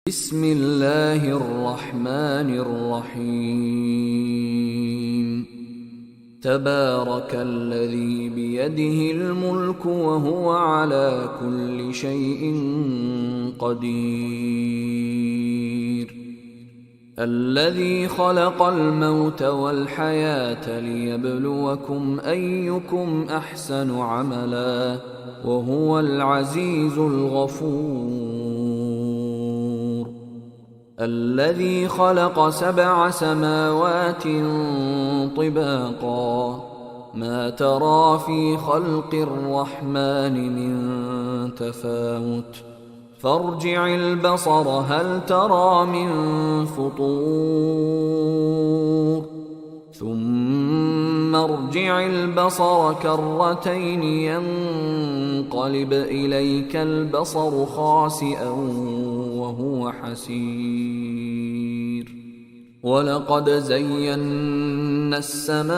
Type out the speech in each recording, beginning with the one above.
بسم الله الرحمن الرحيم تبارك الذي بيده الملك وهو على كل شيء قدير الذي خلق الموت والحياة ليبلوكم أيكم أحسن عملا وهو العزيز الغفور الذي خلق 7 سماوات طباقا ما ترى في خلق الرحمن من تفاوت فارجع البصر هل ترى من فطور ثم ارجع البصر كرتين ينقلب إليك البصر خاسئا وهو حسير ولقد زينا السماء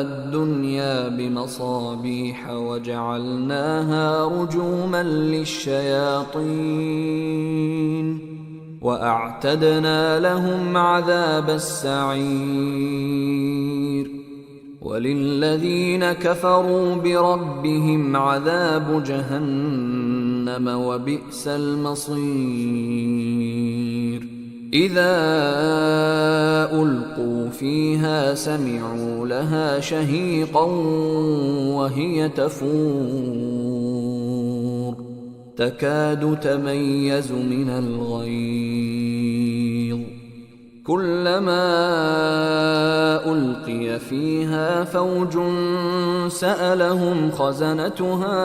الدنيا بمصابيح وجعلناها رجوما للشياطين وأعتدنا لهم عذاب السعير وللذين كفروا بربهم عذاب جهنم وبئس المصير إذا ألقوا فيها سمعوا لها شهيقا وهي تفور تكاد تميز من الغيظ كلما ألقي فيها فوج سألهم خزنتها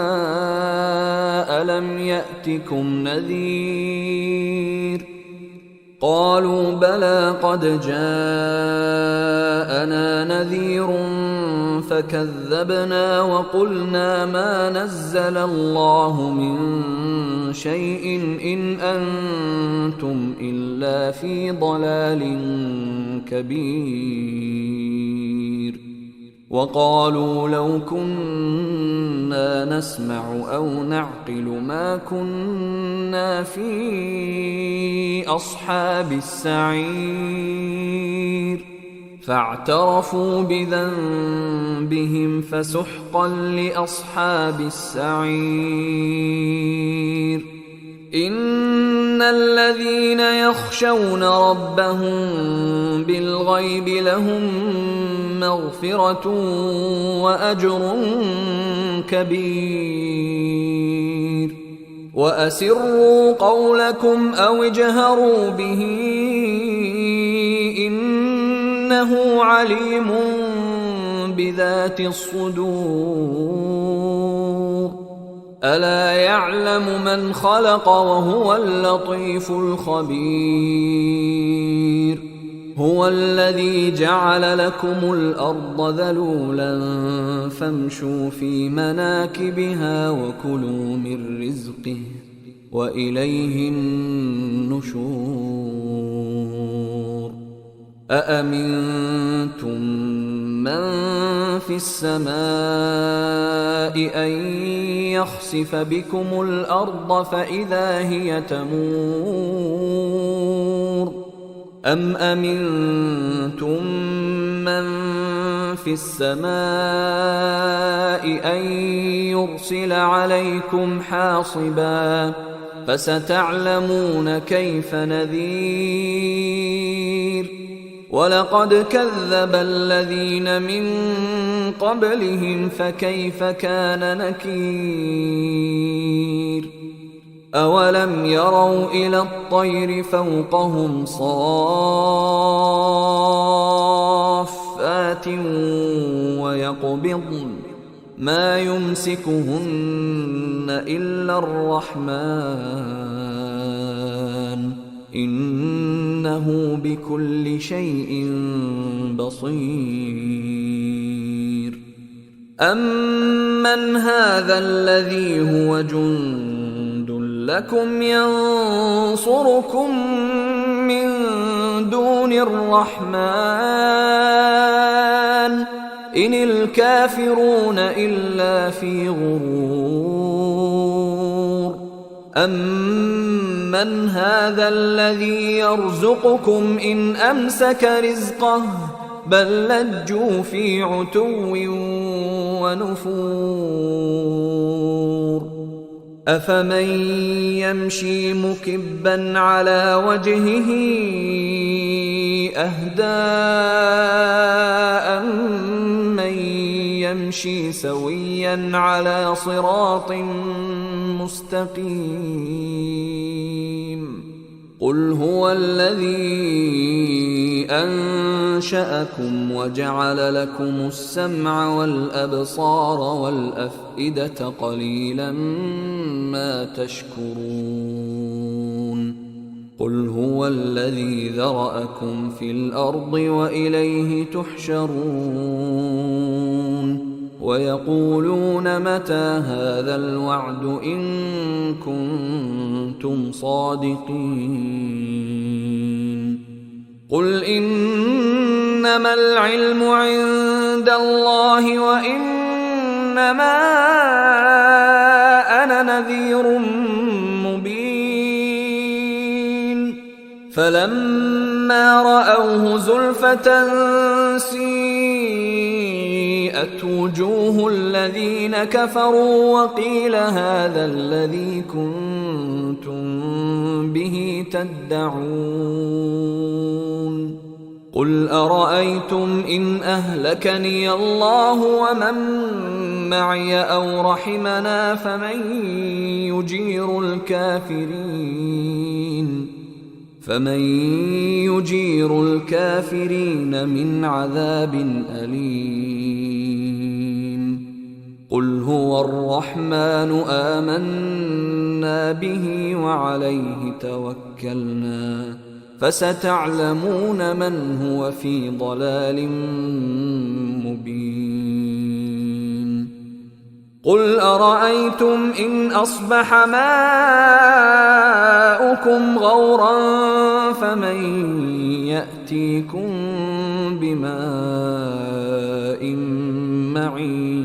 ألم يأتكم نذير قالوا بلى قد جاءنا نذير فكذبنا وقلنا ما نزل الله من شيء إن أنتم إلا في ضلال كبير وقالوا لو كنا نسمع أو نعقل ما كنا في أصحاب السعير فاعترفوا بذنبهم فسحقا لأصحاب السعير إن الذين يخشون ربهم بالغيب لهم مغفرة وأجر كبير وأسروا قولكم أو اجهروا به إنه عليم بذات الصدور ألا يعلم من خلق وهو اللطيف الخبير هو الذي جعل لكم الأرض ذلولا فامشوا في مناكبها وكلوا من رزقه وإليه النشور أأمنتم من في السماء أن يخسف بكم الأرض فإذا هي تمور أم أمنتم من في السماء أن يرسل عليكم حاصبا فستعلمون كيف نذير ولقد كذب الذين من قبلهم فكيف كان نكير أولم يروا إلى الطير فوقهم صافات ويقبضن ما يمسكهن إلا الرحمن إنه بكل شيء بصير أمن هذا الذي هو جند لكم ينصركم من دون الرحمن إن الكافرون إلا في غرور أمن من هذا الذي يرزقكم إن أمسك رزقه بل لجوا في عتو ونفور أفمن يمشي مكبا على وجهه أهدى من يمشي سويا على صراط مستقيم قل هو الذي أنشأكم وجعل لكم السمع والأبصار والأفئدة قليلا ما تشكرون قل هو الذي ذرأكم في الأرض وإليه تحشرون ويقولون متى هذا الوعد إن كنتم صادقين قل إنما العلم عند الله وإنما أنا نذير مبين فلما رأوه زلفة سيئت وجوه الذين كفروا وقيل هذا الذي كنتم به تدعون قل أرأيتم إن أهلكني الله ومن معي أو رحمنا فمن يجير الكافرين من عذاب أليم قل هو الرحمن آمنا به وعليه توكلنا فستعلمون من هو في ضلال مبين قل أرأيتم إن أصبح ماؤكم غورا فمن يأتيكم بماء معين